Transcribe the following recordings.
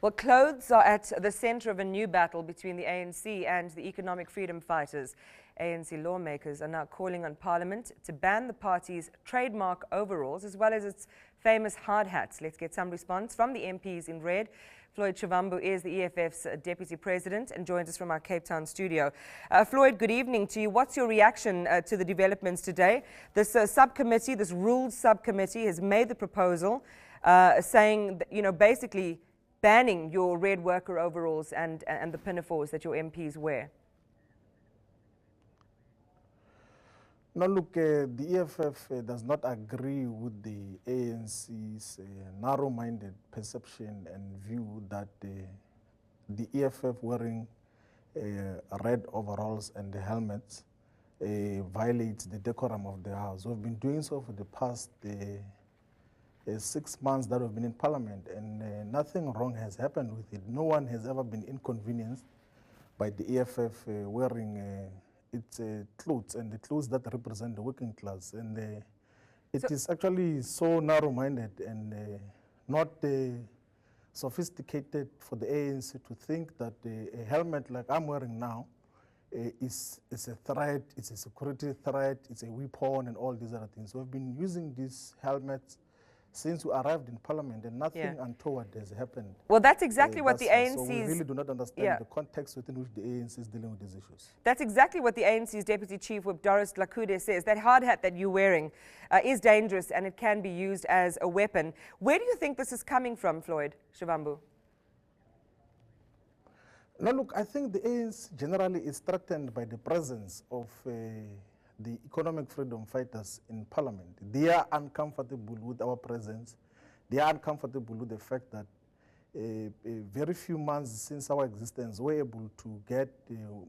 Well, clothes are at the center of a new battle between the ANC and the economic freedom fighters. ANC lawmakers are now calling on Parliament to ban the party's trademark overalls as well as its famous hard hats. Let's get some response from the MPs in red. Floyd Shivambu is the EFF's Deputy President and joins us from our Cape Town studio. Floyd, good evening to you. What's your reaction to the developments today? This subcommittee, this rules subcommittee, has made the proposal saying, that, basically banning your red worker overalls and the pinafores that your MPs wear. No, look, the EFF does not agree with the ANC's narrow-minded perception and view that the EFF wearing red overalls and the helmets violates the decorum of the House. We've been doing so for the past 6 months that we've been in Parliament, and nothing wrong has happened with it. No one has ever been inconvenienced by the EFF wearing its clothes and the clothes that represent the working class. And it is actually so narrow-minded and not sophisticated for the ANC to think that a helmet like I'm wearing now is a threat, it's a security threat, it's a weapon and all these other things. So we've been using these helmets since we arrived in Parliament, and nothing untoward has happened. Well, that's exactly what the ANC's... So we really do not understand the context within which the ANC is dealing with these issues. That's exactly what the ANC's Deputy Chief Whip, Doris Lakude, says. That hard hat that you're wearing is dangerous and it can be used as a weapon. Where do you think this is coming from, Floyd Shivambu? No, look, I think the ANC generally is threatened by the presence of the economic freedom fighters in Parliament. They are uncomfortable with our presence. They are uncomfortable with the fact that very few months since our existence, we're able to get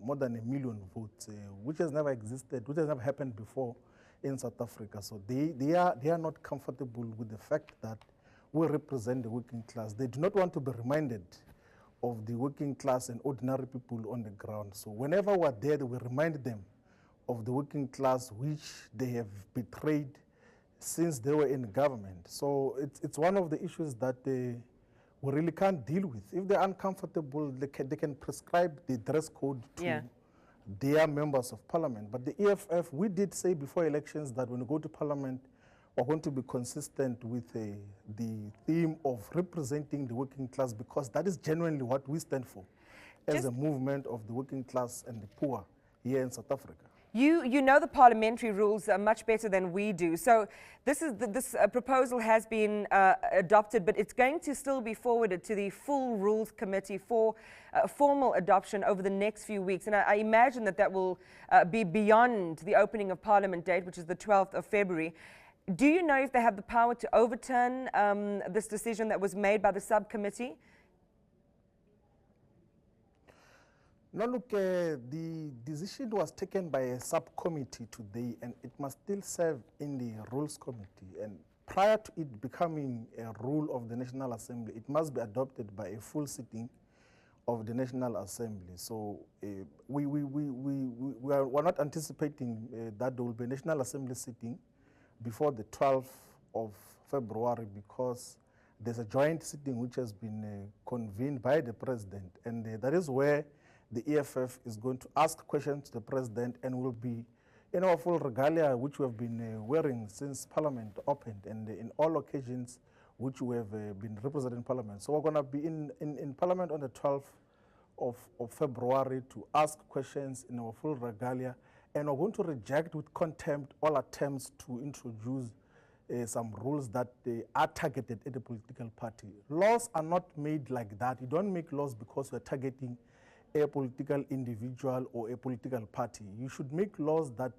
more than 1 million votes, which has never existed, which has never happened before in South Africa. So they are not comfortable with the fact that we represent the working class. They do not want to be reminded of the working class and ordinary people on the ground. So whenever we're there, we remind them of the working class, which they have betrayed since they were in government. So it's one of the issues that we really can't deal with. If they're uncomfortable, they can prescribe the dress code to their members of Parliament. But the EFF, we did say before elections that when we go to Parliament, we're going to be consistent with the theme of representing the working class, because that is genuinely what we stand for as a movement of the working class and the poor here in South Africa. You know the parliamentary rules much better than we do. So this proposal has been adopted, but it's going to still be forwarded to the full Rules Committee for formal adoption over the next few weeks. And I imagine that will be beyond the opening of Parliament date, which is the 12th of February. Do you know if they have the power to overturn this decision that was made by the subcommittee? No, look, the decision was taken by a subcommittee today, and it must still serve in the Rules Committee. And prior to it becoming a rule of the National Assembly, it must be adopted by a full sitting of the National Assembly. So we're not anticipating that there will be a National Assembly sitting before the 12th of February, because there's a joint sitting which has been convened by the President, and that is where the EFF is going to ask questions to the President, and will be in our full regalia, which we have been wearing since Parliament opened, and in all occasions which we have been represented in Parliament. So we're going to be in Parliament on the 12th of February to ask questions in our full regalia, and we're going to reject with contempt all attempts to introduce some rules that are targeted at a political party. Laws are not made like that. You don't make laws because you're targeting a political individual or a political party. You should make laws that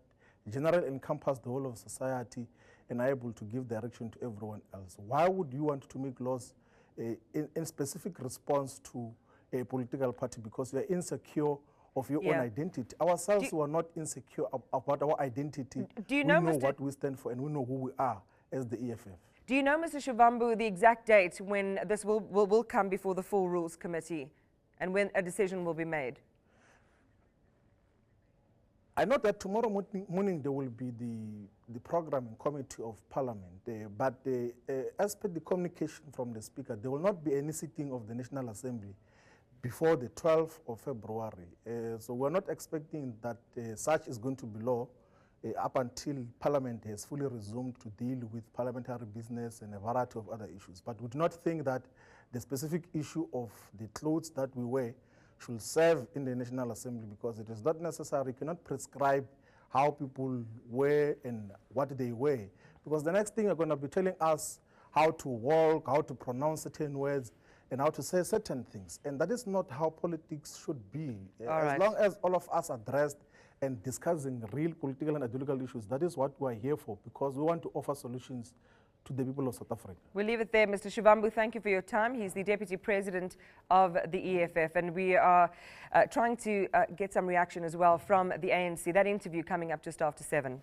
generally encompass the whole of society and are able to give direction to everyone else. Why would you want to make laws in specific response to a political party? Because you're insecure of your own identity. Ourselves were not insecure about our identity. Do you know, we know what we stand for, and we know who we are as the EFF. Do you know, Mr. Shivambu, the exact date when this will come before the full Rules Committee, and when a decision will be made? I know that tomorrow morning there will be the programming committee of Parliament, but as per the communication from the Speaker, there will not be any sitting of the National Assembly before the 12th of February. So we're not expecting that such is going to be law up until Parliament has fully resumed to deal with parliamentary business and a variety of other issues. But we do not think that the specific issue of the clothes that we wear should serve in the National Assembly, because it is not necessary. You cannot prescribe how people wear and what they wear, because the next thing you're going to be telling us how to walk, how to pronounce certain words, and how to say certain things. And that is not how politics should be. As long as all of us are dressed and discussing real political and ideological issues, that is what we are here for, because we want to offer solutions to the people of South Africa. We'll leave it there. Mr. Shivambu, thank you for your time. He's the Deputy President of the EFF, and we are trying to get some reaction as well from the ANC. That interview coming up just after 7.